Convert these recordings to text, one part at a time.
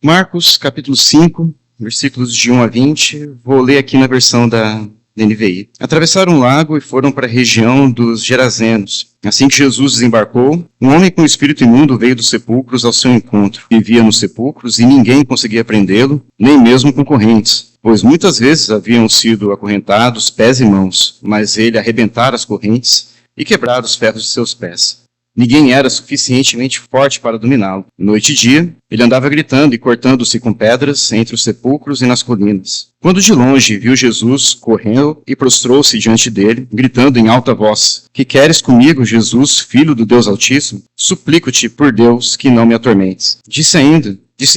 Marcos, capítulo 5, versículos de 1 a 20. Vou ler aqui na versão da NVI. Atravessaram um lago e foram para a região dos Gerazenos. Assim que Jesus desembarcou, um homem com espírito imundo veio dos sepulcros ao seu encontro. Vivia nos sepulcros e ninguém conseguia prendê-lo, nem mesmo com correntes, pois muitas vezes haviam sido acorrentados pés e mãos, mas ele arrebentara as correntes e quebrara os ferros de seus pés. Ninguém era suficientemente forte para dominá-lo. Noite e dia, ele andava gritando e cortando-se com pedras entre os sepulcros e nas colinas. Quando de longe viu Jesus, correu e prostrou-se diante dele, gritando em alta voz: Que queres comigo, Jesus, filho do Deus Altíssimo? Suplico-te, por Deus, que não me atormentes. Disse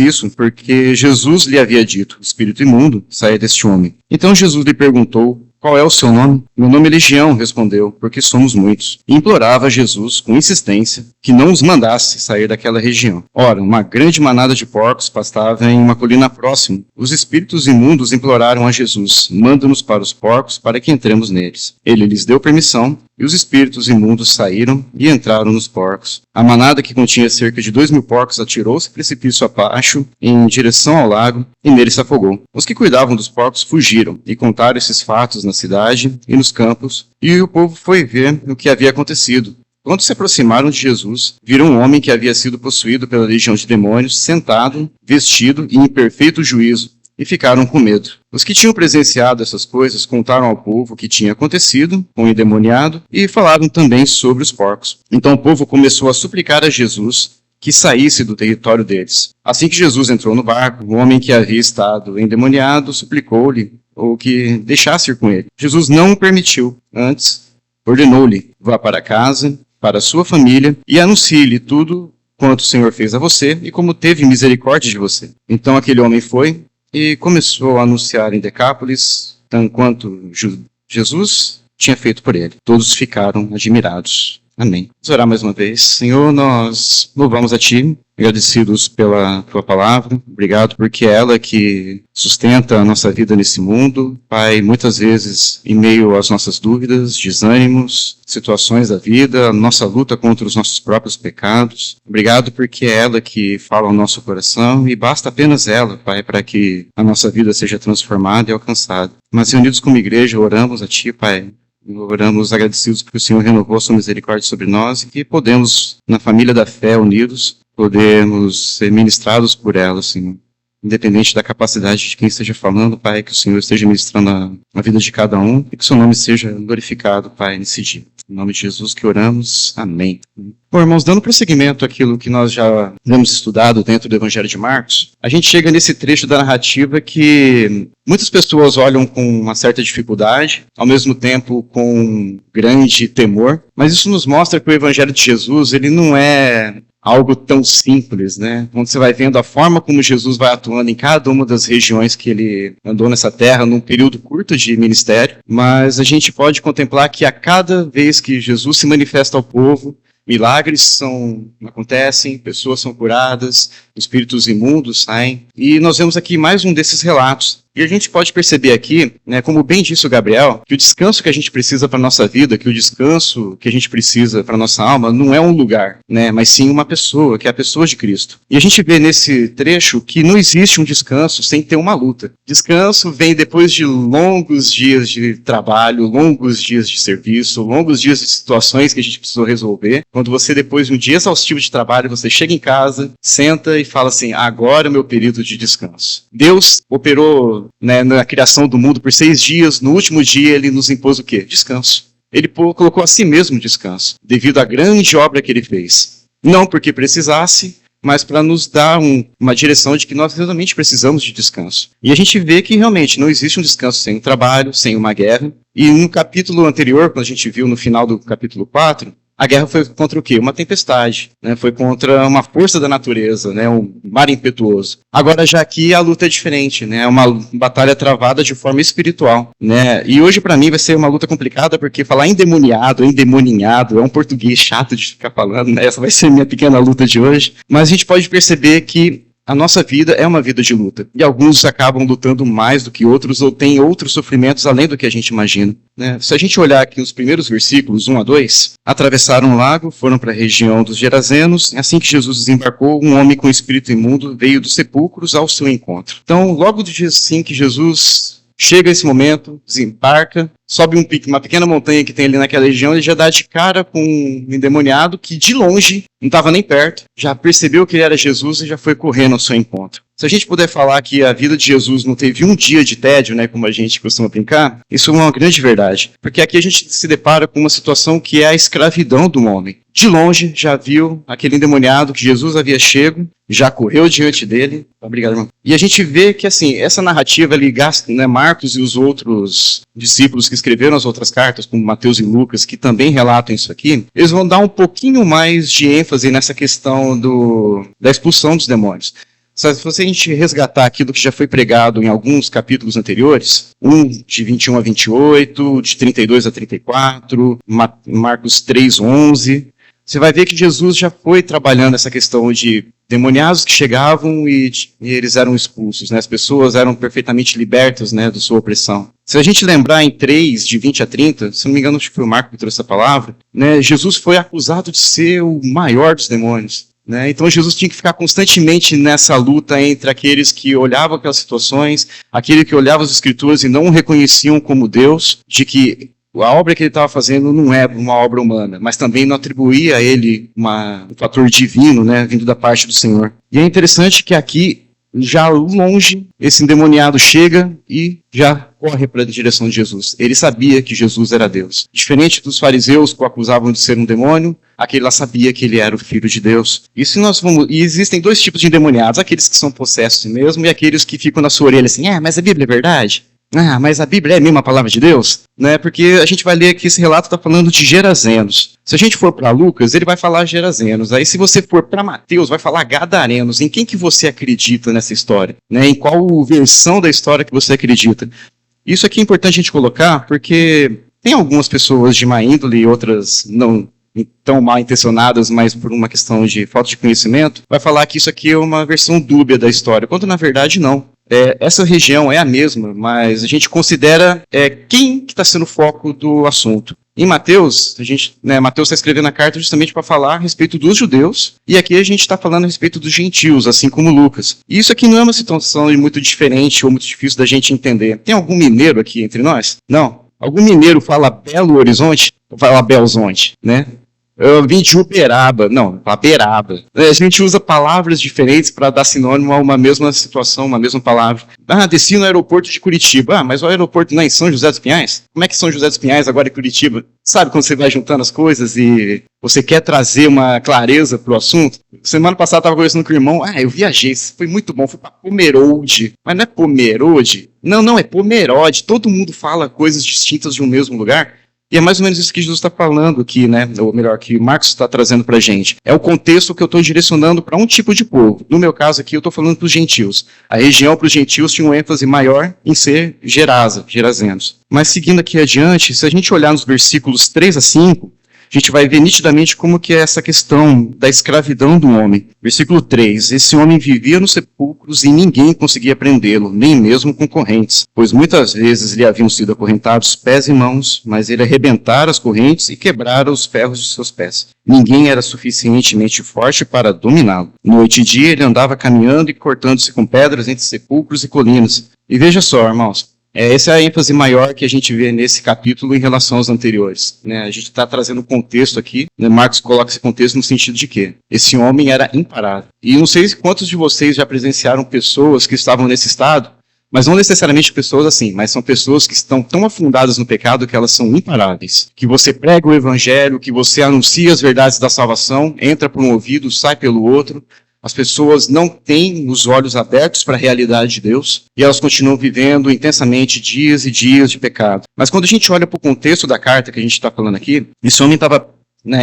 isso porque Jesus lhe havia dito: Espírito imundo, saia deste homem. Então Jesus lhe perguntou: Qual é o seu nome? Meu nome é Legião, respondeu, porque somos muitos. E implorava a Jesus, com insistência, que não os mandasse sair daquela região. Ora, uma grande manada de porcos pastava em uma colina próxima. Os espíritos imundos imploraram a Jesus: Manda-nos para os porcos, para que entremos neles. Ele lhes deu permissão, e os espíritos imundos saíram e entraram nos porcos. A manada, que continha cerca de 2.000 porcos, atirou-se precipício abaixo, em direção ao lago, e nele se afogou. Os que cuidavam dos porcos fugiram, e contaram esses fatos na cidade e nos campos, e o povo foi ver o que havia acontecido. Quando se aproximaram de Jesus, viram um homem que havia sido possuído pela legião de demônios, sentado, vestido e em perfeito juízo, e ficaram com medo. Os que tinham presenciado essas coisas contaram ao povo o que tinha acontecido com o endemoniado e falaram também sobre os porcos. Então o povo começou a suplicar a Jesus que saísse do território deles. Assim que Jesus entrou no barco, o homem que havia estado endemoniado suplicou-lhe ou que deixasse ir com ele. Jesus não o permitiu. Antes, ordenou-lhe: Vá para casa, para a sua família, e anuncie-lhe tudo quanto o Senhor fez a você e como teve misericórdia de você. Então aquele homem foi e começou a anunciar em Decápolis tanto quanto Jesus tinha feito por ele. Todos ficaram admirados. Amém. Vamos orar mais uma vez. Senhor, nós louvamos a Ti, agradecidos pela Tua palavra. Obrigado porque é ela que sustenta a nossa vida nesse mundo. Pai, muitas vezes, em meio às nossas dúvidas, desânimos, situações da vida, a nossa luta contra os nossos próprios pecados. Obrigado porque é ela que fala ao nosso coração e basta apenas ela, Pai, para que a nossa vida seja transformada e alcançada. Mas reunidos como igreja, oramos a Ti, Pai. Oramos agradecidos porque o Senhor renovou a sua misericórdia sobre nós e que podemos, na família da fé, unidos, podemos ser ministrados por ela, Senhor. Independente da capacidade de quem esteja falando, Pai, que o Senhor esteja ministrando a vida de cada um e que o seu nome seja glorificado, Pai, nesse dia. Em nome de Jesus que oramos. Amém. Bom, irmãos, dando prosseguimento àquilo que nós já temos estudado dentro do Evangelho de Marcos, a gente chega nesse trecho da narrativa que muitas pessoas olham com uma certa dificuldade, ao mesmo tempo com grande temor, mas isso nos mostra que o Evangelho de Jesus, ele não é algo tão simples, né? Quando você vai vendo a forma como Jesus vai atuando em cada uma das regiões que ele andou nessa terra, num período curto de ministério, mas a gente pode contemplar que a cada vez que Jesus se manifesta ao povo, milagres acontecem, pessoas são curadas, espíritos imundos saem, e nós vemos aqui mais um desses relatos. E a gente pode perceber aqui, né, como bem disse o Gabriel, que o descanso que a gente precisa para a nossa vida, que o descanso que a gente precisa para a nossa alma, não é um lugar, né, mas sim uma pessoa, que é a pessoa de Cristo. E a gente vê nesse trecho que não existe um descanso sem ter uma luta. Descanso vem depois de longos dias de trabalho, longos dias de serviço, longos dias de situações que a gente precisou resolver. Quando você, depois de um dia exaustivo de trabalho, você chega em casa, senta e fala assim: agora é o meu período de descanso. Deus operou, né, na criação do mundo por 6 dias, no último dia ele nos impôs o quê? Descanso. Ele colocou a si mesmo descanso, devido à grande obra que ele fez. Não porque precisasse, mas para nos dar uma direção de que nós realmente precisamos de descanso. E a gente vê que realmente não existe um descanso sem um trabalho, sem uma guerra. E no capítulo anterior, quando a gente viu no final do capítulo 4, a guerra foi contra o quê? Uma tempestade, né? Foi contra uma força da natureza, né? Um mar impetuoso. Agora já aqui a luta é diferente, né? É uma batalha travada de forma espiritual, né? E hoje para mim vai ser uma luta complicada porque falar endemoniado, endemoninhado é um português chato de ficar falando, né? Essa vai ser minha pequena luta de hoje. Mas a gente pode perceber que a nossa vida é uma vida de luta. E alguns acabam lutando mais do que outros ou têm outros sofrimentos além do que a gente imagina, né? Se a gente olhar aqui os primeiros versículos, 1 a 2, atravessaram o lago, foram para a região dos Gerazenos. Assim que Jesus desembarcou, um homem com espírito imundo veio dos sepulcros ao seu encontro. Então, logo assim que Jesus chega esse momento, desembarca, sobe uma pequena montanha que tem ali naquela região, ele já dá de cara com um endemoniado que de longe, não estava nem perto, já percebeu que ele era Jesus e já foi correndo ao seu encontro. Se a gente puder falar que a vida de Jesus não teve um dia de tédio, né, como a gente costuma brincar, isso é uma grande verdade. Porque aqui a gente se depara com uma situação que é a escravidão do homem. De longe, já viu aquele endemoniado que Jesus havia chego, já correu diante dele. Obrigado, irmão. E a gente vê que, assim, essa narrativa ali, né, Marcos e os outros discípulos que escreveram as outras cartas, como Mateus e Lucas, que também relatam isso aqui, eles vão dar um pouquinho mais de ênfase nessa questão da expulsão dos demônios. Se a gente resgatar aquilo que já foi pregado em alguns capítulos anteriores, de 21 a 28, de 32 a 34, Marcos 3, 11, você vai ver que Jesus já foi trabalhando essa questão de demoniados que chegavam e eles eram expulsos, né? As pessoas eram perfeitamente libertas, né, da sua opressão. Se a gente lembrar em 3, de 20 a 30, se não me engano, acho que foi o Marco que trouxe essa palavra, né, Jesus foi acusado de ser o maior dos demônios. Né? Então Jesus tinha que ficar constantemente nessa luta entre aqueles que olhavam aquelas situações, aqueles que olhavam as escrituras e não o reconheciam como Deus, de que a obra que ele estava fazendo não é uma obra humana, mas também não atribuía a ele um fator divino, né, vindo da parte do Senhor. E é interessante que aqui, já longe, esse endemoniado chega e já corre para a direção de Jesus. Ele sabia que Jesus era Deus. Diferente dos fariseus que o acusavam de ser um demônio, aquele lá sabia que ele era o Filho de Deus. E existem dois tipos de endemoniados, aqueles que são possessos mesmo e aqueles que ficam na sua orelha assim, mas a Bíblia é verdade? Mas a Bíblia é mesmo a palavra de Deus? Né? Porque a gente vai ler que esse relato está falando de Gerazenos. Se a gente for para Lucas, ele vai falar Gerazenos. Aí se você for para Mateus, vai falar Gadarenos. Em quem que você acredita nessa história? Né? Em qual versão da história que você acredita? Isso aqui é importante a gente colocar, porque tem algumas pessoas de má índole e outras não tão mal intencionadas, mas por uma questão de falta de conhecimento, vai falar que isso aqui é uma versão dúbia da história, quando na verdade não. Essa região é a mesma, mas a gente considera quem que está sendo o foco do assunto. Em Mateus, Mateus está escrevendo a carta justamente para falar a respeito dos judeus, e aqui a gente está falando a respeito dos gentios, assim como Lucas. E isso aqui não é uma situação muito diferente ou muito difícil da gente entender. Tem algum mineiro aqui entre nós? Não. Algum mineiro fala Belo Horizonte? Ou fala Belzonte, né? Eu vim de Uberaba. Não, fala Beraba. A gente usa palavras diferentes para dar sinônimo a uma mesma situação, uma mesma palavra. Desci no aeroporto de Curitiba. Mas o aeroporto não é em São José dos Pinhais? Como é que São José dos Pinhais agora é Curitiba? Sabe quando você vai juntando as coisas e você quer trazer uma clareza para o assunto? Semana passada eu estava conversando com o irmão. Eu viajei, foi muito bom, fui para Pomerode. Mas não é Pomerode? Não, é Pomerode. Todo mundo fala coisas distintas de um mesmo lugar. E é mais ou menos isso que Jesus está falando aqui, né? Ou melhor, que Marcos está trazendo para a gente. É o contexto que eu estou direcionando para um tipo de povo. No meu caso aqui, eu estou falando para os gentios. A região para os gentios tinha um ênfase maior em ser Gerazenos. Mas seguindo aqui adiante, se a gente olhar nos versículos 3 a 5, a gente vai ver nitidamente como que é essa questão da escravidão do homem. Versículo 3. Esse homem vivia nos sepulcros e ninguém conseguia prendê-lo, nem mesmo com correntes, pois muitas vezes lhe haviam sido acorrentados pés e mãos, mas ele arrebentara as correntes e quebrara os ferros de seus pés. Ninguém era suficientemente forte para dominá-lo. Noite e dia ele andava caminhando e cortando-se com pedras entre sepulcros e colinas. E veja só, irmãos, essa é a ênfase maior que a gente vê nesse capítulo em relação aos anteriores. Né? A gente está trazendo o contexto aqui, né? Marcos coloca esse contexto no sentido de que esse homem era imparável. E não sei quantos de vocês já presenciaram pessoas que estavam nesse estado, mas não necessariamente pessoas assim, mas são pessoas que estão tão afundadas no pecado que elas são imparáveis. Que você prega o evangelho, que você anuncia as verdades da salvação, entra por um ouvido, sai pelo outro. As pessoas não têm os olhos abertos para a realidade de Deus e elas continuam vivendo intensamente dias e dias de pecado. Mas quando a gente olha para o contexto da carta que a gente está falando aqui, esse homem estava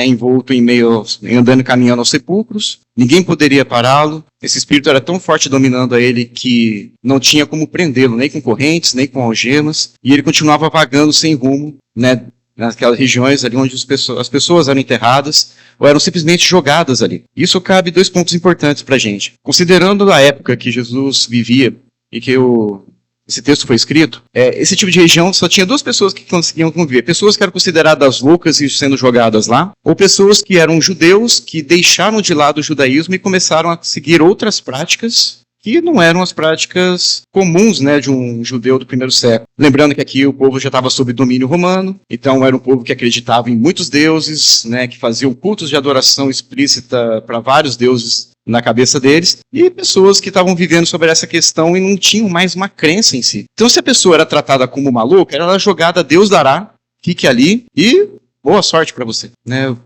envolto andando e caminhando aos sepulcros, ninguém poderia pará-lo, esse espírito era tão forte dominando a ele que não tinha como prendê-lo, nem com correntes, nem com algemas, e ele continuava vagando sem rumo, naquelas regiões ali onde as pessoas eram enterradas, ou eram simplesmente jogadas ali. Isso cabe 2 pontos importantes para a gente. Considerando a época que Jesus vivia e que esse texto foi escrito, esse tipo de região só tinha 2 pessoas que conseguiam conviver. Pessoas que eram consideradas loucas e sendo jogadas lá, ou pessoas que eram judeus que deixaram de lado o judaísmo e começaram a seguir outras práticas que não eram as práticas comuns, né, de um judeu do primeiro século. Lembrando que aqui o povo já estava sob domínio romano, então era um povo que acreditava em muitos deuses, né, que faziam cultos de adoração explícita para vários deuses na cabeça deles, e pessoas que estavam vivendo sobre essa questão e não tinham mais uma crença em si. Então, se a pessoa era tratada como maluca, ela era jogada, Deus dará, fique ali e boa sorte para você. Né?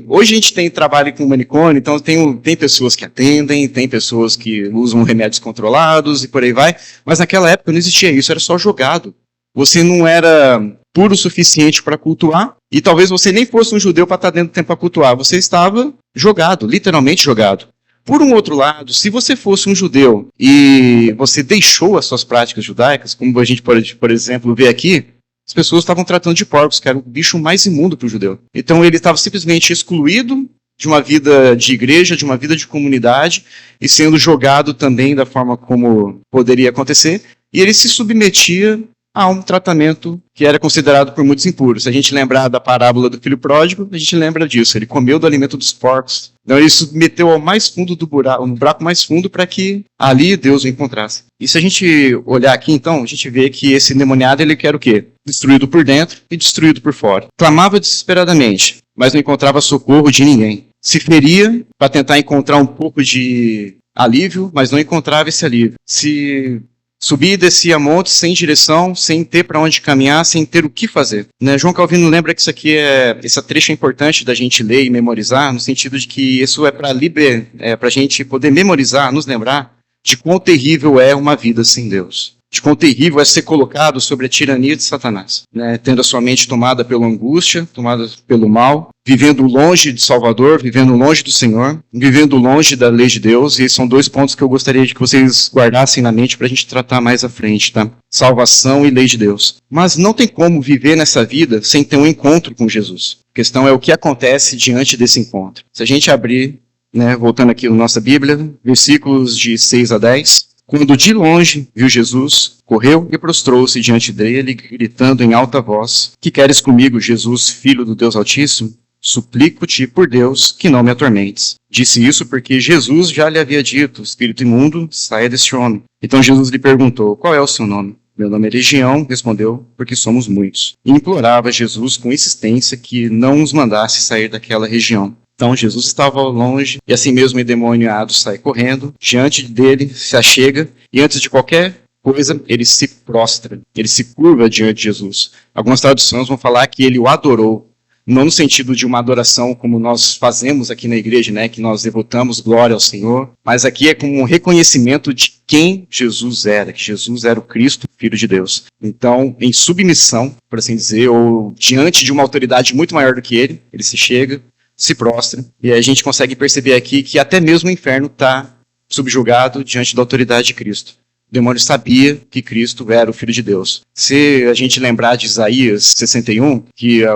Hoje a gente tem trabalho com manicômio, então tem pessoas que atendem, tem pessoas que usam remédios controlados e por aí vai, mas naquela época não existia isso, era só jogado. Você não era puro o suficiente para cultuar, e talvez você nem fosse um judeu para estar dentro do tempo para cultuar, você estava jogado, literalmente jogado. Por um outro lado, se você fosse um judeu e você deixou as suas práticas judaicas, como a gente pode, por exemplo, ver aqui, as pessoas estavam tratando de porcos, que era o bicho mais imundo para o judeu. Então ele estava simplesmente excluído de uma vida de igreja, de uma vida de comunidade, e sendo jogado também da forma como poderia acontecer, e ele se submetia a um tratamento que era considerado por muitos impuro. Se a gente lembrar da parábola do filho pródigo, a gente lembra disso. Ele comeu do alimento dos porcos. Então ele submeteu ao mais fundo do buraco, no buraco mais fundo, para que ali Deus o encontrasse. E se a gente olhar aqui, então, a gente vê que esse endemoniado, ele quer o quê? Destruído por dentro e destruído por fora. Clamava desesperadamente, mas não encontrava socorro de ninguém. Se feria para tentar encontrar um pouco de alívio, mas não encontrava esse alívio. Se subia e descia montes sem direção, sem ter para onde caminhar, sem ter o que fazer. Né? João Calvino lembra que esse trecho é importante da gente ler e memorizar, no sentido de que isso é para a gente poder memorizar, nos lembrar de quão terrível é uma vida sem Deus. De quão terrível é ser colocado sobre a tirania de Satanás, né? Tendo a sua mente tomada pela angústia, tomada pelo mal, vivendo longe de Salvador, vivendo longe do Senhor, vivendo longe da lei de Deus. E esses são 2 pontos que eu gostaria de que vocês guardassem na mente para a gente tratar mais à frente, tá? Salvação e lei de Deus. Mas não tem como viver nessa vida sem ter um encontro com Jesus. A questão é o que acontece diante desse encontro. Se a gente abrir, né, voltando aqui na nossa Bíblia, versículos de 6 a 10... Quando de longe viu Jesus, correu e prostrou-se diante dele, gritando em alta voz: Que queres comigo, Jesus, filho do Deus Altíssimo? Suplico-te, por Deus, que não me atormentes. Disse isso porque Jesus já lhe havia dito: Espírito imundo, saia deste homem. Então Jesus lhe perguntou: Qual é o seu nome? Meu nome é Legião, respondeu, porque somos muitos. E implorava Jesus com insistência que não os mandasse sair daquela região. Então Jesus estava longe, e assim mesmo o endemoniado sai correndo, diante dele se achega, e antes de qualquer coisa, ele se prostra, ele se curva diante de Jesus. Algumas traduções vão falar que ele o adorou, não no sentido de uma adoração como nós fazemos aqui na igreja, né, que nós devotamos glória ao Senhor, mas aqui é como um reconhecimento de quem Jesus era, que Jesus era o Cristo, Filho de Deus. Então, em submissão, por assim dizer, ou diante de uma autoridade muito maior do que ele se chega, se prostra, e a gente consegue perceber aqui que até mesmo o inferno está subjugado diante da autoridade de Cristo. O demônio sabia que Cristo era o Filho de Deus. Se a gente lembrar de Isaías 61, que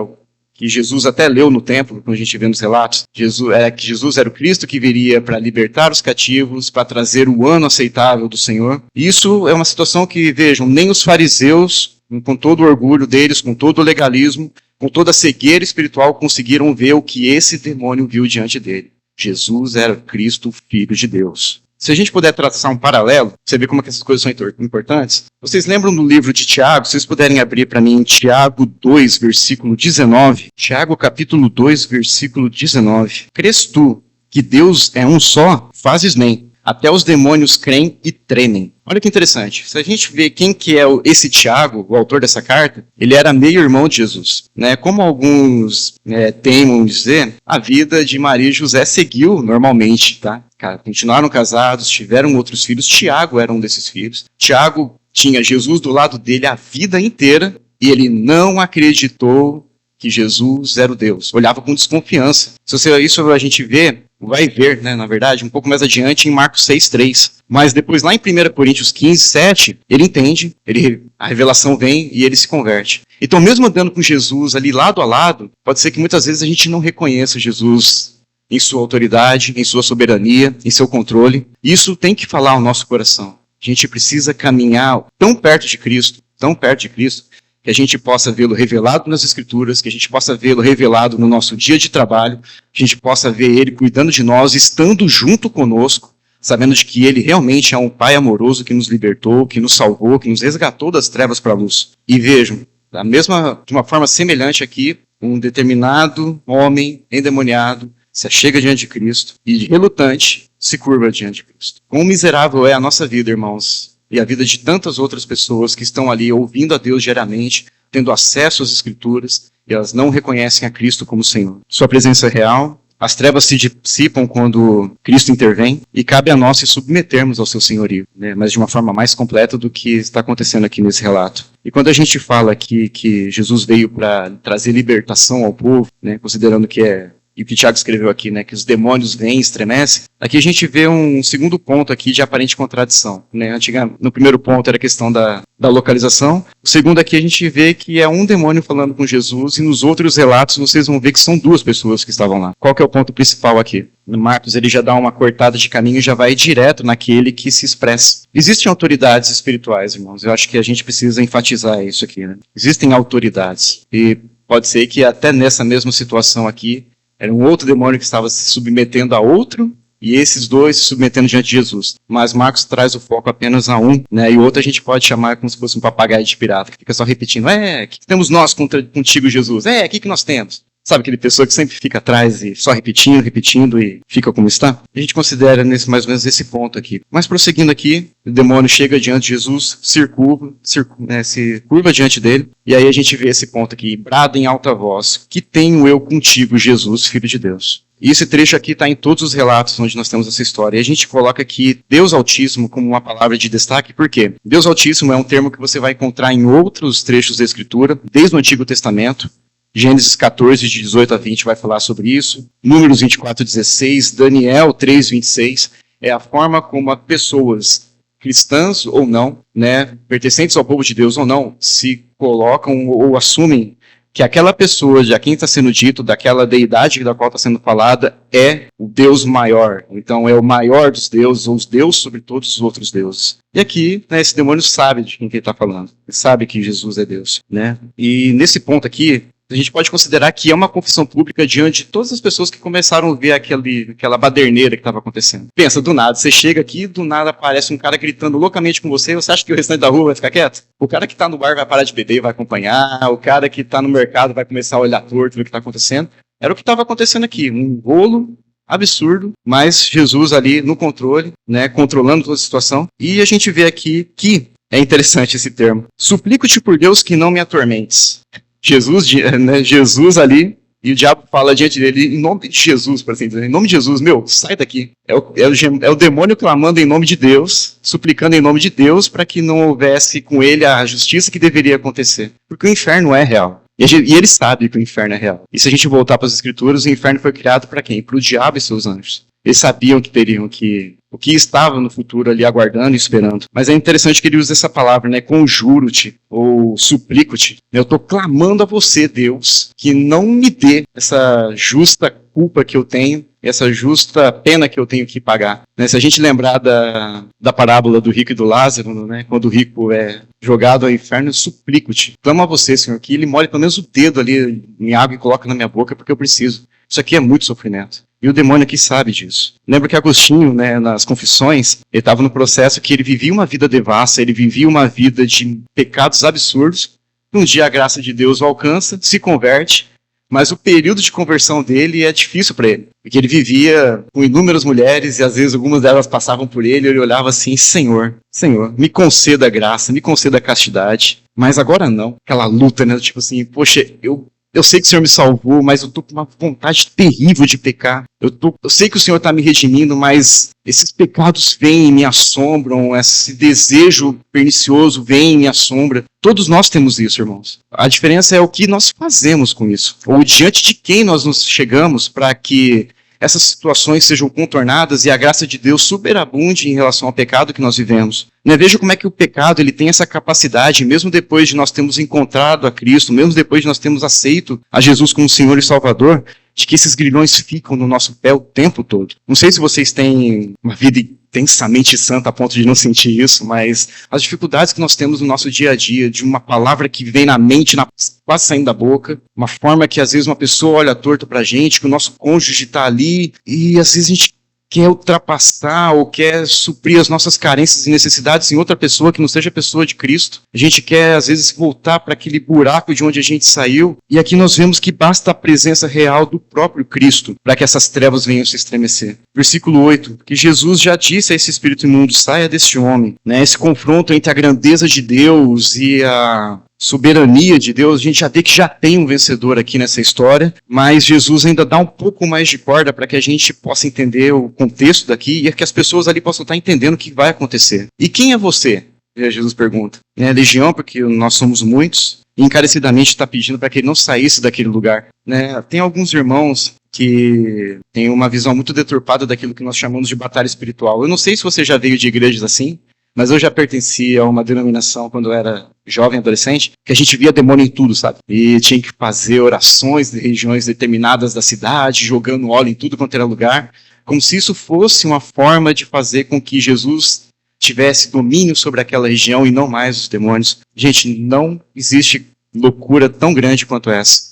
Jesus até leu no templo, quando a gente vê nos relatos, que Jesus era o Cristo que viria para libertar os cativos, para trazer o ano aceitável do Senhor. Isso é uma situação que, vejam, nem os fariseus, com todo o orgulho deles, com todo o legalismo, com toda a cegueira espiritual, conseguiram ver o que esse demônio viu diante dele. Jesus era Cristo, Filho de Deus. Se a gente puder traçar um paralelo, você vê como que essas coisas são importantes. Vocês lembram do livro de Tiago? Se vocês puderem abrir para mim, Tiago 2, versículo 19. Tiago, capítulo 2, versículo 19. Crês tu que Deus é um só? Fazes bem. Até os demônios creem e tremem. Olha que interessante. Se a gente vê quem que é esse Tiago, o autor dessa carta, ele era meio-irmão de Jesus. Né? Como alguns teimam dizer, a vida de Maria e José seguiu normalmente. Tá? Continuaram casados, tiveram outros filhos. Tiago era um desses filhos. Tiago tinha Jesus do lado dele a vida inteira e ele não acreditou que Jesus era o Deus. Olhava com desconfiança. Isso a gente vai ver, né, na verdade, um pouco mais adiante em Marcos 6:3. Mas depois lá em 1 Coríntios 15:7, ele entende, a revelação vem e ele se converte. Então mesmo andando com Jesus ali lado a lado, pode ser que muitas vezes a gente não reconheça Jesus em sua autoridade, em sua soberania, em seu controle. Isso tem que falar ao nosso coração. A gente precisa caminhar tão perto de Cristo, que a gente possa vê-lo revelado nas Escrituras, que a gente possa vê-lo revelado no nosso dia de trabalho, que a gente possa ver ele cuidando de nós, estando junto conosco, sabendo de que ele realmente é um Pai amoroso que nos libertou, que nos salvou, que nos resgatou das trevas para a luz. E vejam, de uma forma semelhante aqui, um determinado homem endemoniado se achega diante de Cristo e, relutante, se curva diante de Cristo. Quão miserável é a nossa vida, irmãos, e a vida de tantas outras pessoas que estão ali ouvindo a Deus diariamente, tendo acesso às Escrituras, e elas não reconhecem a Cristo como Senhor. Sua presença é real, as trevas se dissipam quando Cristo intervém, e cabe a nós se submetermos ao seu senhorio, né? Mas de uma forma mais completa do que está acontecendo aqui nesse relato. E quando a gente fala aqui que Jesus veio para trazer libertação ao povo, né, considerando e o que Tiago escreveu aqui, né, que os demônios vêm e estremecem, aqui a gente vê um segundo ponto aqui de aparente contradição. Né? No primeiro ponto era a questão da localização. O segundo aqui a gente vê que é um demônio falando com Jesus, e nos outros relatos vocês vão ver que são duas pessoas que estavam lá. Qual que é o ponto principal aqui? No Marcos ele já dá uma cortada de caminho e já vai direto naquele que se expressa. Existem autoridades espirituais, irmãos. Eu acho que a gente precisa enfatizar isso aqui. Né? Existem autoridades. E pode ser que até nessa mesma situação aqui, era um outro demônio que estava se submetendo a outro, e esses dois se submetendo diante de Jesus. Mas Marcos traz o foco apenas a um, né? E o outro a gente pode chamar como se fosse um papagaio de pirata, que fica só repetindo, o que temos nós contigo, Jesus? O que nós temos? Sabe aquele pessoa que sempre fica atrás e só repetindo e fica como está? A gente considera mais ou menos esse ponto aqui. Mas prosseguindo aqui, o demônio chega diante de Jesus, se curva diante dele, e aí a gente vê esse ponto aqui, brada em alta voz, que tenho eu contigo, Jesus, Filho de Deus. E esse trecho aqui está em todos os relatos onde nós temos essa história. E a gente coloca aqui Deus Altíssimo como uma palavra de destaque, por quê? Deus Altíssimo é um termo que você vai encontrar em outros trechos da Escritura, desde o Antigo Testamento. Gênesis 14, de 18 a 20 vai falar sobre isso. Números 24:16, Daniel 3:26. É a forma como as pessoas, cristãs ou não, né, pertencentes ao povo de Deus ou não, se colocam ou assumem que aquela pessoa, de quem está sendo dito, daquela deidade da qual está sendo falada, é o Deus maior. Então é o maior dos deuses, ou os deuses sobre todos os outros deuses. E aqui, né, esse demônio sabe de quem ele está falando. Ele sabe que Jesus é Deus. Né? E nesse ponto aqui, a gente pode considerar que é uma confissão pública diante de todas as pessoas que começaram a ver aquela baderneira que estava acontecendo. Pensa, do nada, você chega aqui, do nada aparece um cara gritando loucamente com você acha que o restante da rua vai ficar quieto? O cara que está no bar vai parar de beber e vai acompanhar, o cara que está no mercado vai começar a olhar torto no que está acontecendo. Era o que estava acontecendo aqui, um rolo absurdo, mas Jesus ali no controle, né, controlando toda a situação. E a gente vê aqui que, é interessante esse termo, suplico-te por Deus que não me atormentes. Jesus ali, e o diabo fala diante dele, em nome de Jesus, por assim dizer, em nome de Jesus, sai daqui. É o demônio clamando em nome de Deus, suplicando em nome de Deus, para que não houvesse com ele a justiça que deveria acontecer. Porque o inferno é real. E ele sabe que o inferno é real. E se a gente voltar para as Escrituras, o inferno foi criado para quem? Para o diabo e seus anjos. Eles sabiam que teriam o que estava no futuro ali aguardando e esperando. Mas é interessante que ele usa essa palavra, né? Conjuro-te ou suplico-te. Eu estou clamando a você, Deus, que não me dê essa justa culpa que eu tenho, essa justa pena que eu tenho que pagar. Né? Se a gente lembrar da parábola do rico e do Lázaro, né? Quando o rico é jogado ao inferno, eu suplico-te. Clamo a você, Senhor, que ele molhe pelo menos o dedo ali em água e coloque na minha boca, porque eu preciso. Isso aqui é muito sofrimento. E o demônio aqui sabe disso. Lembra que Agostinho, né, nas Confissões, ele estava no processo que ele vivia uma vida devassa, ele vivia uma vida de pecados absurdos. Um dia a graça de Deus o alcança, se converte, mas o período de conversão dele é difícil para ele. Porque ele vivia com inúmeras mulheres e às vezes algumas delas passavam por ele e ele olhava assim, Senhor, me conceda a graça, me conceda a castidade. Mas agora não. Aquela luta, né, tipo assim, poxa, eu eu sei que o Senhor me salvou, mas eu tô com uma vontade terrível de pecar. Eu sei que o Senhor está me redimindo, mas esses pecados vêm e me assombram, esse desejo pernicioso vem e me assombra. Todos nós temos isso, irmãos. A diferença é o que nós fazemos com isso, ou diante de quem nós nos chegamos para que essas situações sejam contornadas e a graça de Deus superabunde em relação ao pecado que nós vivemos. Veja como é que o pecado ele tem essa capacidade, mesmo depois de nós termos encontrado a Cristo, mesmo depois de nós termos aceito a Jesus como Senhor e Salvador, de que esses grilhões ficam no nosso pé o tempo todo. Não sei se vocês têm uma vida intensamente santa a ponto de não sentir isso, mas as dificuldades que nós temos no nosso dia a dia, de uma palavra que vem na mente, quase saindo da boca, uma forma que às vezes uma pessoa olha torto pra gente, que o nosso cônjuge está ali, e às vezes a gente quer ultrapassar ou quer suprir as nossas carências e necessidades em outra pessoa que não seja a pessoa de Cristo. A gente quer, às vezes, voltar para aquele buraco de onde a gente saiu, e aqui nós vemos que basta a presença real do próprio Cristo para que essas trevas venham se estremecer. Versículo 8, que Jesus já disse a esse espírito imundo, saia deste homem. Esse confronto entre a grandeza de Deus e a soberania de Deus, a gente já vê que já tem um vencedor aqui nessa história, mas Jesus ainda dá um pouco mais de corda para que a gente possa entender o contexto daqui e que as pessoas ali possam estar entendendo o que vai acontecer. E quem é você? Jesus pergunta. Legião, porque nós somos muitos, e encarecidamente está pedindo para que ele não saísse daquele lugar. Tem alguns irmãos que têm uma visão muito deturpada daquilo que nós chamamos de batalha espiritual. Eu não sei se você já veio de igrejas assim, mas eu já pertencia a uma denominação quando eu era jovem, adolescente, que a gente via demônio em tudo, sabe? E tinha que fazer orações de regiões determinadas da cidade, jogando óleo em tudo quanto era lugar, como se isso fosse uma forma de fazer com que Jesus tivesse domínio sobre aquela região e não mais os demônios. Gente, não existe loucura tão grande quanto essa.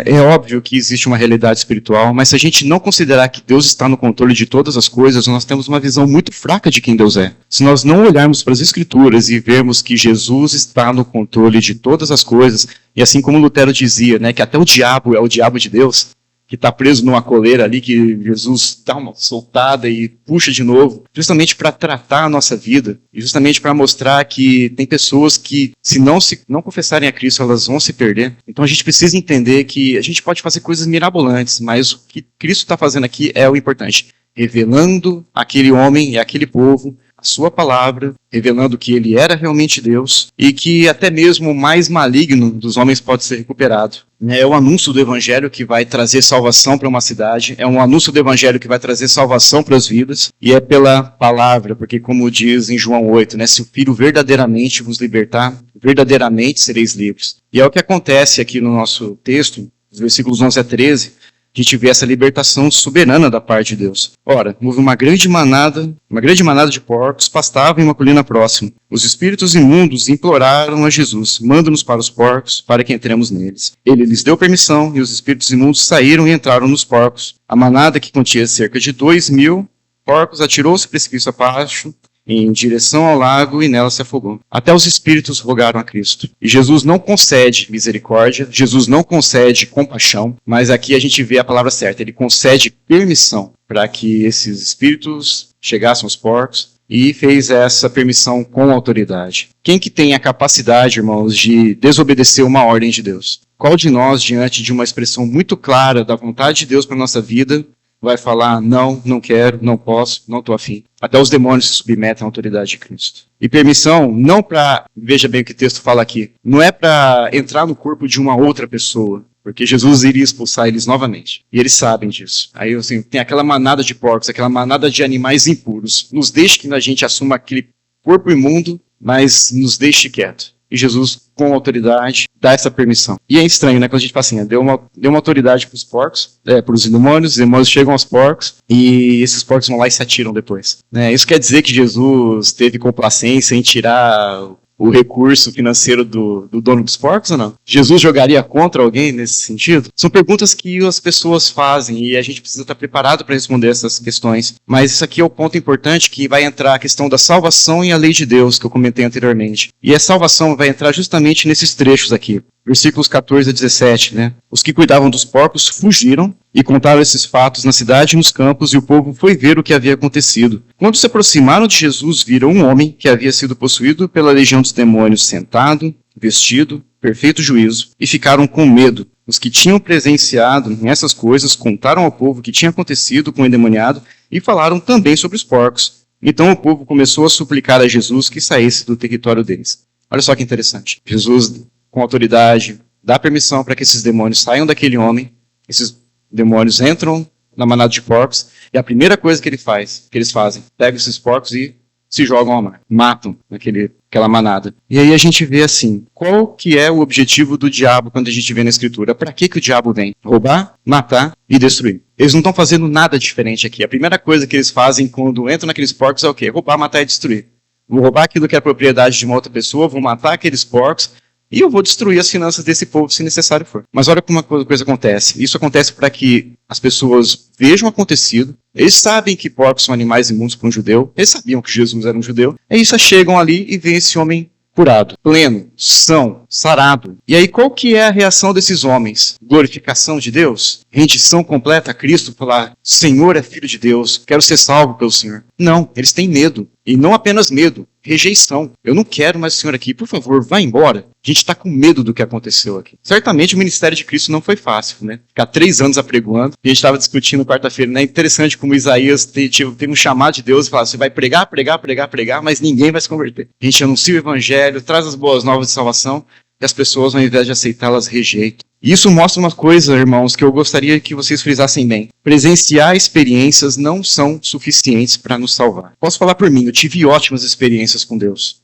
É óbvio que existe uma realidade espiritual, mas se a gente não considerar que Deus está no controle de todas as coisas, nós temos uma visão muito fraca de quem Deus é. Se nós não olharmos para as Escrituras e vermos que Jesus está no controle de todas as coisas, e assim como Lutero dizia, que até o diabo é o diabo de Deus, que está preso numa coleira ali, que Jesus dá uma soltada e puxa de novo, justamente para tratar a nossa vida, e justamente para mostrar que tem pessoas que, se não confessarem a Cristo, elas vão se perder. Então a gente precisa entender que a gente pode fazer coisas mirabolantes, mas o que Cristo está fazendo aqui é o importante, revelando aquele homem e aquele povo a sua palavra, revelando que ele era realmente Deus e que até mesmo o mais maligno dos homens pode ser recuperado. É o anúncio do evangelho que vai trazer salvação para uma cidade, é um anúncio do evangelho que vai trazer salvação para as vidas, e é pela palavra, porque como diz em João 8, se o Filho verdadeiramente vos libertar, verdadeiramente sereis livres. E é o que acontece aqui no nosso texto, os versículos 11 a 13, a gente vê essa libertação soberana da parte de Deus. Ora, houve uma grande manada de porcos pastava em uma colina próxima. Os espíritos imundos imploraram a Jesus, manda-nos para os porcos, para que entremos neles. Ele lhes deu permissão, e os espíritos imundos saíram e entraram nos porcos. A manada, que continha cerca de 2.000 porcos, atirou-se precipício abaixo, em direção ao lago, e nela se afogou. Até os espíritos rogaram a Cristo. E Jesus não concede misericórdia, Jesus não concede compaixão, mas aqui a gente vê a palavra certa, ele concede permissão para que esses espíritos chegassem aos porcos, e fez essa permissão com autoridade. Quem que tem a capacidade, irmãos, de desobedecer uma ordem de Deus? Qual de nós, diante de uma expressão muito clara da vontade de Deus para a nossa vida, vai falar, não, não quero, não posso, não estou afim? Até os demônios se submetem à autoridade de Cristo. E permissão, não para, veja bem o que o texto fala aqui, não é para entrar no corpo de uma outra pessoa, porque Jesus iria expulsar eles novamente. E eles sabem disso. Aí, assim, tem aquela manada de porcos, aquela manada de animais impuros. Nos deixe que a gente assuma aquele corpo imundo, mas nos deixe quieto. E Jesus, com autoridade, dá essa permissão. E é estranho, quando a gente fala assim, deu uma autoridade para os porcos, para os demônios chegam aos porcos, e esses porcos vão lá e se atiram depois. Isso quer dizer que Jesus teve complacência em tirar o recurso financeiro do dono dos porcos ou não? Jesus jogaria contra alguém nesse sentido? São perguntas que as pessoas fazem e a gente precisa estar preparado para responder essas questões. Mas isso aqui é o ponto importante que vai entrar a questão da salvação e a lei de Deus, que eu comentei anteriormente. E a salvação vai entrar justamente nesses trechos aqui. Versículos 14 a 17, Os que cuidavam dos porcos fugiram e contaram esses fatos na cidade e nos campos, e o povo foi ver o que havia acontecido. Quando se aproximaram de Jesus, viram um homem que havia sido possuído pela legião dos demônios sentado, vestido, perfeito juízo, e ficaram com medo. Os que tinham presenciado essas coisas contaram ao povo o que tinha acontecido com o endemoniado e falaram também sobre os porcos. Então o povo começou a suplicar a Jesus que saísse do território deles. Olha só que interessante. Jesus, com autoridade, dá permissão para que esses demônios saiam daquele homem. Esses demônios entram na manada de porcos e a primeira coisa que eles fazem, pegam esses porcos e se jogam ao mar, matam aquela manada. E aí a gente vê assim, qual que é o objetivo do diabo quando a gente vê na Escritura? Para que o diabo vem? Roubar, matar e destruir. Eles não estão fazendo nada diferente aqui. A primeira coisa que eles fazem quando entram naqueles porcos é o quê? Roubar, matar e destruir. Vou roubar aquilo que é propriedade de uma outra pessoa, vou matar aqueles porcos e eu vou destruir as finanças desse povo se necessário for. Mas olha como uma coisa acontece. Isso acontece para que as pessoas vejam o acontecido. Eles sabem que porcos são animais imundos para um judeu. Eles sabiam que Jesus era um judeu. E eles chegam ali e veem esse homem curado, pleno, são, sarado. E aí qual que é a reação desses homens? Glorificação de Deus? Rendição completa a Cristo? Falar, Senhor é Filho de Deus, quero ser salvo pelo Senhor. Não, eles têm medo. E não apenas medo, rejeição. Eu não quero mais o Senhor aqui, por favor, vá embora. A gente está com medo do que aconteceu aqui. Certamente o ministério de Cristo não foi fácil, né? Ficar 3 anos apregoando. E a gente estava discutindo quarta-feira, né? Interessante como Isaías teve um chamado de Deus e falava, você vai pregar, mas ninguém vai se converter. A gente anuncia o evangelho, traz as boas novas de salvação, e as pessoas, ao invés de aceitá-las, rejeitam. E isso mostra uma coisa, irmãos, que eu gostaria que vocês frisassem bem. Presenciar experiências não são suficientes para nos salvar. Posso falar por mim, eu tive ótimas experiências com Deus.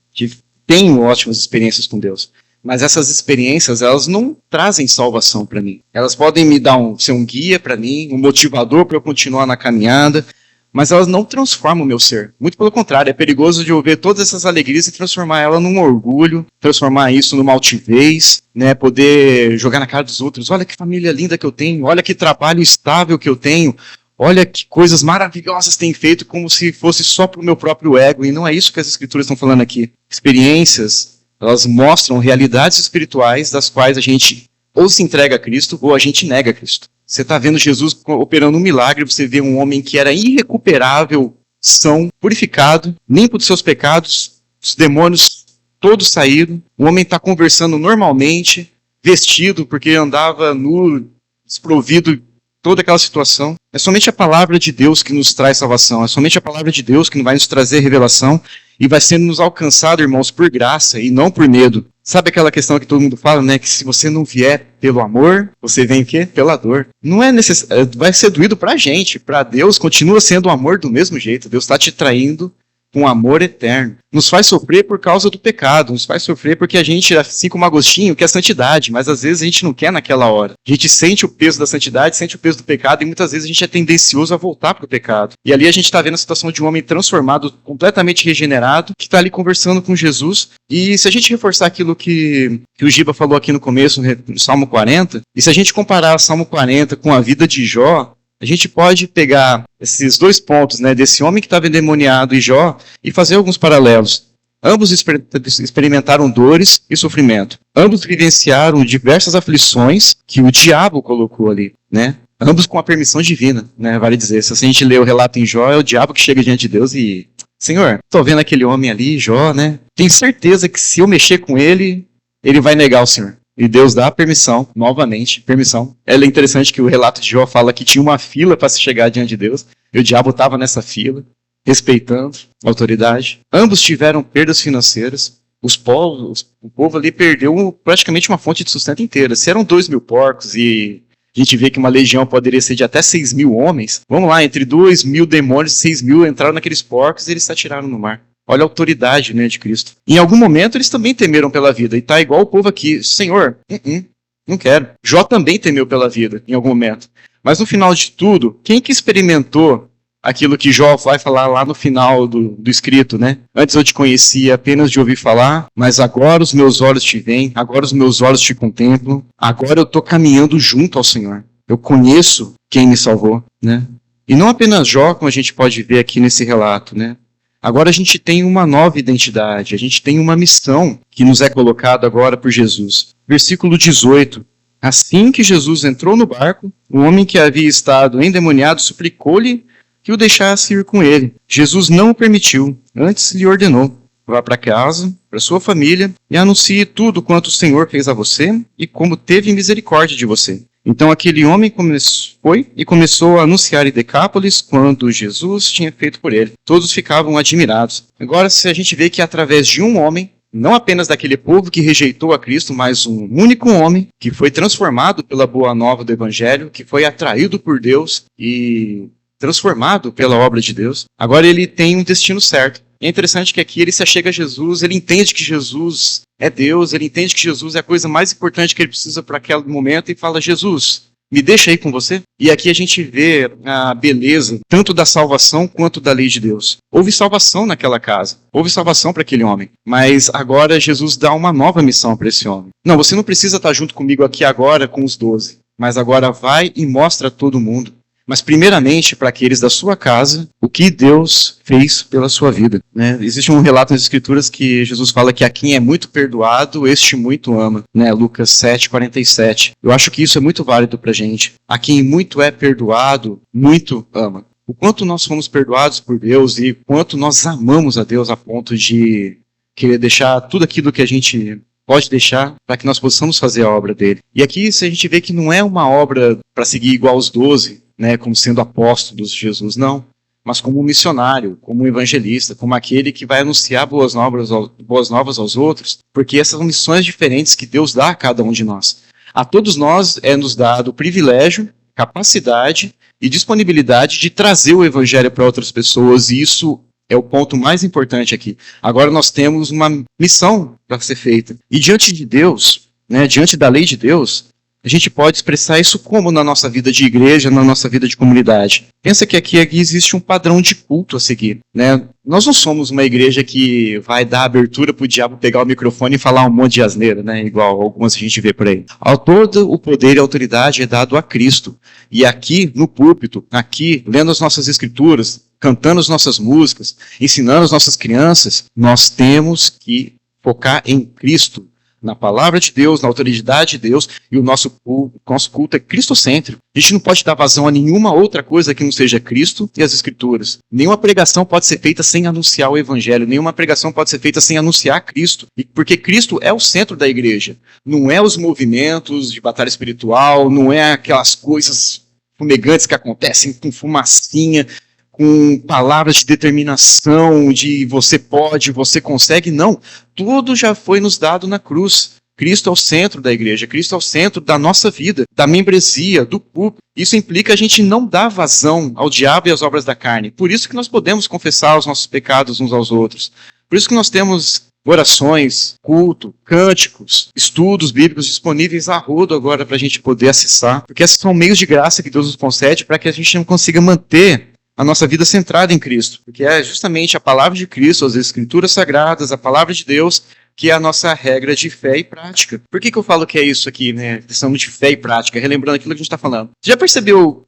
Tenho ótimas experiências com Deus. Mas essas experiências, elas não trazem salvação para mim. Elas podem me dar ser um guia para mim, um motivador para eu continuar na caminhada, mas elas não transformam o meu ser. Muito pelo contrário, é perigoso de eu ver todas essas alegrias e transformar ela num orgulho, transformar isso numa altivez, né? Poder jogar na cara dos outros. Olha que família linda que eu tenho, olha que trabalho estável que eu tenho, olha que coisas maravilhosas tem feito, como se fosse só para o meu próprio ego. E não é isso que as Escrituras estão falando aqui. Experiências, elas mostram realidades espirituais das quais a gente ou se entrega a Cristo ou a gente nega a Cristo. Você está vendo Jesus operando um milagre, você vê um homem que era irrecuperável, são, purificado, limpo dos seus pecados, os demônios todos saíram, o homem está conversando normalmente, vestido porque andava nu, desprovido, toda aquela situação. É somente a palavra de Deus que nos traz salvação, é somente a palavra de Deus que vai nos trazer revelação e vai sendo nos alcançado, irmãos, por graça e não por medo. Sabe aquela questão que todo mundo fala, né? Que se você não vier pelo amor, você vem o quê? Pela dor. Não é necessário, vai ser doído pra gente. Pra Deus, continua sendo o amor do mesmo jeito. Deus está te traindo com amor eterno. Nos faz sofrer por causa do pecado. Nos faz sofrer porque a gente, assim como Agostinho, quer santidade. Mas às vezes a gente não quer naquela hora. A gente sente o peso da santidade, sente o peso do pecado. E muitas vezes a gente é tendencioso a voltar pro pecado. E ali a gente está vendo a situação de um homem transformado, completamente regenerado, que está ali conversando com Jesus. E se a gente reforçar aquilo que o Giba falou aqui no começo, no Salmo 40, e se a gente comparar o Salmo 40 com a vida de Jó, a gente pode pegar esses 2 pontos, né, desse homem que estava endemoniado e Jó, e fazer alguns paralelos. Ambos experimentaram dores e sofrimento. Ambos vivenciaram diversas aflições que o diabo colocou ali, né? Ambos com a permissão divina, né, vale dizer. Se a gente ler o relato em Jó, é o diabo que chega diante de Deus e... Senhor, estou vendo aquele homem ali, Jó, né? Tenho certeza que se eu mexer com ele, ele vai negar o Senhor. E Deus dá a permissão, novamente, permissão. É interessante que o relato de Jó fala que tinha uma fila para se chegar diante de Deus, e o diabo estava nessa fila, respeitando a autoridade. Ambos tiveram perdas financeiras. O povo ali perdeu praticamente uma fonte de sustento inteira. Se eram 2.000 porcos e a gente vê que uma legião poderia ser de até 6.000 homens, vamos lá, entre 2.000 demônios e 6.000 entraram naqueles porcos e eles se atiraram no mar. Olha a autoridade, né, de Cristo. Em algum momento eles também temeram pela vida. E tá igual o povo aqui. Senhor, não quero. Jó também temeu pela vida em algum momento. Mas no final de tudo, quem que experimentou aquilo que Jó vai falar lá no final do escrito, né? Antes eu te conhecia apenas de ouvir falar, mas agora os meus olhos te veem, agora os meus olhos te contemplam, agora eu estou caminhando junto ao Senhor. Eu conheço quem me salvou, né? E não apenas Jó, como a gente pode ver aqui nesse relato, né? Agora a gente tem uma nova identidade, a gente tem uma missão que nos é colocada agora por Jesus. Versículo 18. Assim que Jesus entrou no barco, o homem que havia estado endemoniado suplicou-lhe que o deixasse ir com ele. Jesus não o permitiu, antes lhe ordenou: vá para casa, para sua família, e anuncie tudo quanto o Senhor fez a você e como teve misericórdia de você. Então aquele homem foi e começou a anunciar em Decápolis quanto Jesus tinha feito por ele. Todos ficavam admirados. Agora, se a gente vê que através de um homem, não apenas daquele povo que rejeitou a Cristo, mas um único homem que foi transformado pela boa nova do Evangelho, que foi atraído por Deus e transformado pela obra de Deus, agora ele tem um destino certo. É interessante que aqui ele se achega a Jesus, ele entende que Jesus é Deus, ele entende que Jesus é a coisa mais importante que ele precisa para aquele momento e fala: Jesus, me deixa aí com você. E aqui a gente vê a beleza tanto da salvação quanto da lei de Deus. Houve salvação naquela casa, houve salvação para aquele homem, mas agora Jesus dá uma nova missão para esse homem. Não, você não precisa estar junto comigo aqui agora com os 12, mas agora vai e mostra a todo mundo. Mas primeiramente para aqueles da sua casa, o que Deus fez pela sua vida. Né? Existe um relato nas Escrituras que Jesus fala que a quem é muito perdoado, este muito ama. Né? Lucas 7:47. Eu acho que isso é muito válido para a gente. A quem muito é perdoado, muito ama. O quanto nós fomos perdoados por Deus e quanto nós amamos a Deus a ponto de querer deixar tudo aquilo que a gente pode deixar para que nós possamos fazer a obra dele. E aqui se a gente vê que não é uma obra para seguir igual aos 12, né, como sendo apóstolos de Jesus, não. Mas como um missionário, como um evangelista, como aquele que vai anunciar boas novas aos outros, porque essas são missões diferentes que Deus dá a cada um de nós. A todos nós é nos dado o privilégio, capacidade e disponibilidade de trazer o evangelho para outras pessoas, e isso é o ponto mais importante aqui. Agora nós temos uma missão para ser feita. E diante de Deus, né, diante da lei de Deus, a gente pode expressar isso como na nossa vida de igreja, na nossa vida de comunidade. Pensa que aqui existe um padrão de culto a seguir. Né? Nós não somos uma igreja que vai dar abertura para o diabo pegar o microfone e falar um monte de asneira, né? Igual algumas a gente vê por aí. Todo o poder e a autoridade é dado a Cristo. E aqui, no púlpito, aqui, lendo as nossas escrituras, cantando as nossas músicas, ensinando as nossas crianças, nós temos que focar em Cristo, na palavra de Deus, na autoridade de Deus, e o nosso culto é cristocêntrico. A gente não pode dar vazão a nenhuma outra coisa que não seja Cristo e as Escrituras. Nenhuma pregação pode ser feita sem anunciar o Evangelho, nenhuma pregação pode ser feita sem anunciar Cristo, porque Cristo é o centro da igreja. Não é os movimentos de batalha espiritual, não é aquelas coisas fumegantes que acontecem com fumacinha, com palavras de determinação, de você pode, você consegue. Não, tudo já foi nos dado na cruz. Cristo é o centro da igreja, Cristo é o centro da nossa vida, da membresia, do púlpito. Isso implica a gente não dar vazão ao diabo e às obras da carne. Por isso que nós podemos confessar os nossos pecados uns aos outros. Por isso que nós temos orações, culto, cânticos, estudos bíblicos disponíveis a rodo agora para a gente poder acessar. Porque esses são meios de graça que Deus nos concede para que a gente não consiga manter a nossa vida centrada em Cristo, porque é justamente a palavra de Cristo, as Escrituras Sagradas, a palavra de Deus, que é a nossa regra de fé e prática. Por que eu falo que é isso aqui, né? Questão de fé e prática, relembrando aquilo que a gente está falando. Você já percebeu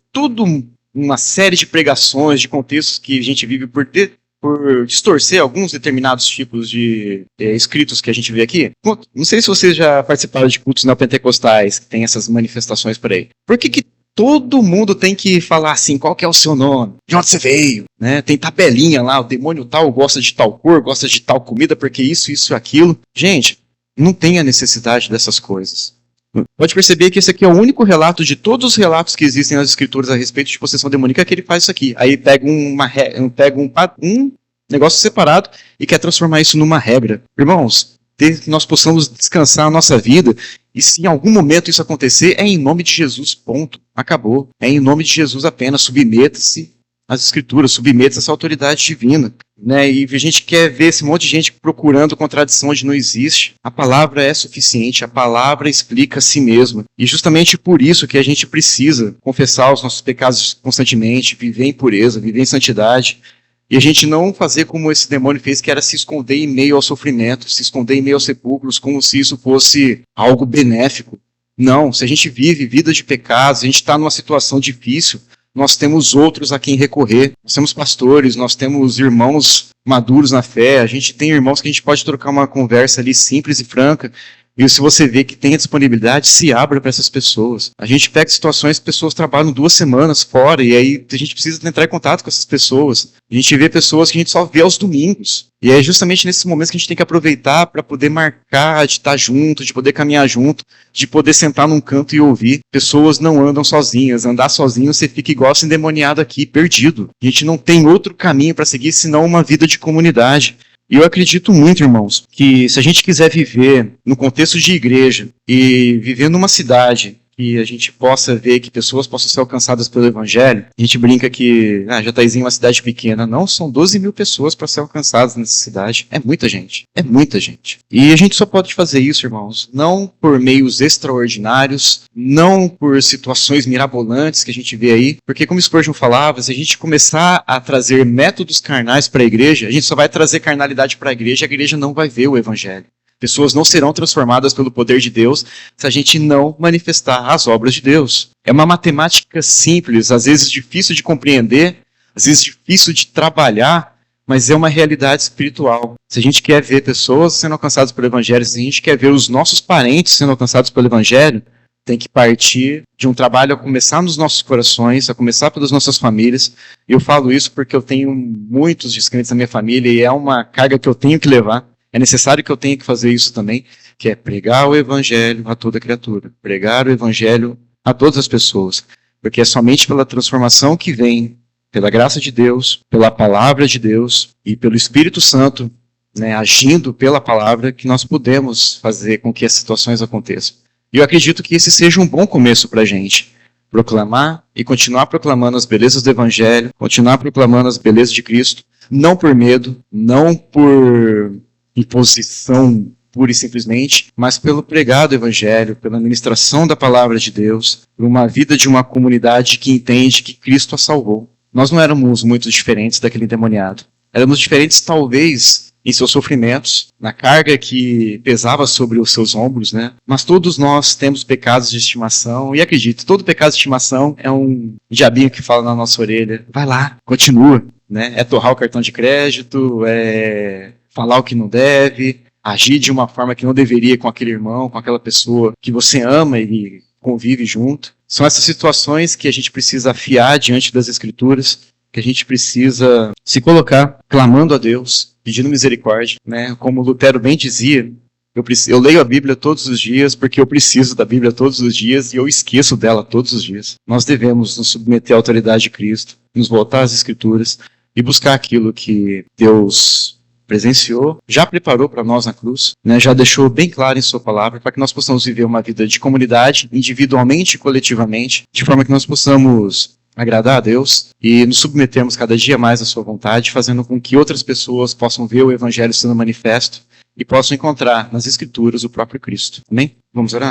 uma série de pregações, de contextos que a gente vive por distorcer alguns determinados tipos de escritos que a gente vê aqui? Não sei se vocês já participaram de cultos neopentecostais, que tem essas manifestações por aí. Por que todo mundo tem que falar assim, qual que é o seu nome? De onde você veio? Né? Tem tabelinha lá, o demônio tal gosta de tal cor, gosta de tal comida, porque isso e aquilo. Gente, não tem a necessidade dessas coisas. Pode perceber que esse aqui é o único relato de todos os relatos que existem nas escrituras a respeito de possessão demoníaca, que ele faz isso aqui. Aí pega um negócio separado e quer transformar isso numa regra. Irmãos, que nós possamos descansar a nossa vida, e se em algum momento isso acontecer, é em nome de Jesus, ponto. Acabou. É em nome de Jesus apenas. Submeta-se às Escrituras, submeta-se a essa autoridade divina. Né? E a gente quer ver esse monte de gente procurando contradição onde não existe. A palavra é suficiente, a palavra explica a si mesma. E justamente por isso que a gente precisa confessar os nossos pecados constantemente, viver em pureza, viver em santidade. E a gente não fazer como esse demônio fez, que era se esconder em meio ao sofrimento, se esconder em meio aos sepulcros, como se isso fosse algo benéfico. Não, se a gente vive vida de pecados, a gente está numa situação difícil, nós temos outros a quem recorrer. Nós temos pastores, nós temos irmãos maduros na fé, a gente tem irmãos que a gente pode trocar uma conversa ali simples e franca. E se você vê que tem a disponibilidade, se abra para essas pessoas. A gente pega situações que pessoas trabalham 2 semanas fora, e aí a gente precisa entrar em contato com essas pessoas. A gente vê pessoas que a gente só vê aos domingos. E é justamente nesses momentos que a gente tem que aproveitar para poder marcar, de estar junto, de poder caminhar junto, de poder sentar num canto e ouvir. Pessoas não andam sozinhas. Andar sozinho, você fica igual esse endemoniado aqui, perdido. A gente não tem outro caminho para seguir senão uma vida de comunidade. E eu acredito muito, irmãos, que se a gente quiser viver no contexto de igreja e viver numa cidade que a gente possa ver que pessoas possam ser alcançadas pelo Evangelho, a gente brinca que Jataizinho é uma cidade pequena. Não, são 12 mil pessoas para ser alcançadas nessa cidade. É muita gente. É muita gente. E a gente só pode fazer isso, irmãos, não por meios extraordinários, não por situações mirabolantes que a gente vê aí, porque como Spurgeon falava, se a gente começar a trazer métodos carnais para a igreja, a gente só vai trazer carnalidade para a igreja não vai ver o Evangelho. Pessoas não serão transformadas pelo poder de Deus se a gente não manifestar as obras de Deus. É uma matemática simples, às vezes difícil de compreender, às vezes difícil de trabalhar, mas é uma realidade espiritual. Se a gente quer ver pessoas sendo alcançadas pelo Evangelho, se a gente quer ver os nossos parentes sendo alcançados pelo Evangelho, tem que partir de um trabalho a começar nos nossos corações, a começar pelas nossas famílias. Eu falo isso porque eu tenho muitos descrentes na minha família e é uma carga que eu tenho que levar. É necessário que eu tenha que fazer isso também, que é pregar o Evangelho a toda criatura. Pregar o Evangelho a todas as pessoas. Porque é somente pela transformação que vem, pela graça de Deus, pela palavra de Deus e pelo Espírito Santo, agindo pela palavra, que nós podemos fazer com que as situações aconteçam. E eu acredito que esse seja um bom começo para a gente. Proclamar e continuar proclamando as belezas do Evangelho, continuar proclamando as belezas de Cristo, não por medo, não por imposição pura e simplesmente, mas pelo pregar do Evangelho, pela ministração da palavra de Deus, por uma vida de uma comunidade que entende que Cristo a salvou. Nós não éramos muito diferentes daquele endemoniado. Éramos diferentes, talvez, em seus sofrimentos, na carga que pesava sobre os seus ombros, Mas todos nós temos pecados de estimação, e acredite, todo pecado de estimação é um diabinho que fala na nossa orelha, vai lá, continua, É torrar o cartão de crédito, é falar o que não deve, agir de uma forma que não deveria com aquele irmão, com aquela pessoa que você ama e convive junto. São essas situações que a gente precisa afiar diante das Escrituras, que a gente precisa se colocar clamando a Deus, pedindo misericórdia, Como Lutero bem dizia, eu leio a Bíblia todos os dias porque eu preciso da Bíblia todos os dias e eu esqueço dela todos os dias. Nós devemos nos submeter à autoridade de Cristo, nos voltar às Escrituras e buscar aquilo que Deus presenciou, já preparou para nós na cruz, já deixou bem claro em sua palavra, para que nós possamos viver uma vida de comunidade, individualmente e coletivamente, de forma que nós possamos agradar a Deus e nos submetermos cada dia mais à sua vontade, fazendo com que outras pessoas possam ver o Evangelho sendo manifesto e possam encontrar nas Escrituras o próprio Cristo. Amém? Vamos orar?